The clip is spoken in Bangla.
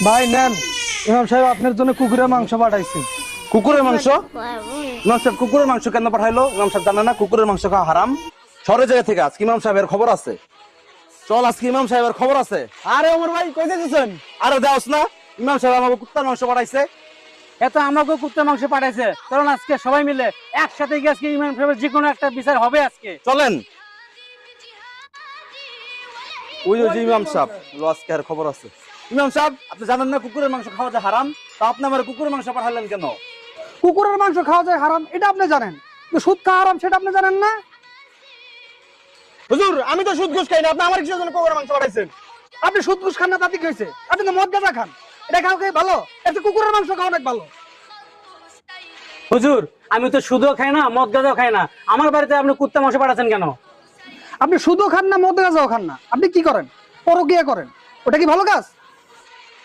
ভাই নেন, ইমাম সাহেব আপনার জন্য কুকুরের মাংস পাঠাইছে। কুকুরের মাংস? ইমাম সাহেব কুকুরের মাংস কেন পাঠাইলো? ইমাম সাহেব জানে না কুকুরের মাংস খাওয়া হারাম? শহরের জায়গা থেকে আজকে ইমাম সাহেবের খবর আছে। চল আজকে ইমাম সাহেবের খবর আছে। আরে ওমর ভাই কই যাচ্ছেন? আরে দেওস না, ইমাম সাহেব আমাকে কুত্তার মাংস পাঠাইছে। এত আমাকেও কুত্তার মাংস পাঠাইছে, কারণ আজকে সবাই মিলে একসাথে গিয়ে আজকে ইমাম সাহেবের যে কোনো একটা বিচার হবে আজকে। চলেন। ওই যে ইমাম সাহেব আজকে আর খবর আছে। ইমাম সাহেব আপনি জানেন না কুকুরের মাংস খাওয়া যায় হারাম? তা আপনি আমার কুকুরের মাংস পাঠালেন কেন? কুকুরের মাংস খাওয়া যায় হারাম এটা আপনি জানেন, কিন্তু সুদ খাওয়া হারাম সেটা আপনি জানেন না? হুজুর আমি তো সুদ ঘুষ খাই না, আপনি আমার কিসের জন্য কুকুরের মাংস পাঠাইছেন? আপনি সুদ ঘুষ খান না তাতে কি হয়েছে? আপনি তো মদ গাঁজা খান, এটা খাও খাই ভালো, এতে কুকুরের মাংস খাওয়া অনেক ভালো। হুজুর আমি তো সুদও খাই না, মদ গাঁজাও খাই না, আমার বাড়িতে আপনি কুত্তার মাংস পাঠাচ্ছেন কেন? আপনি সুদও খান না, মদ গাঁজাও খান না, আপনি কি করেন? পরকিয়া করেন, ওটা কি ভালো কাজ?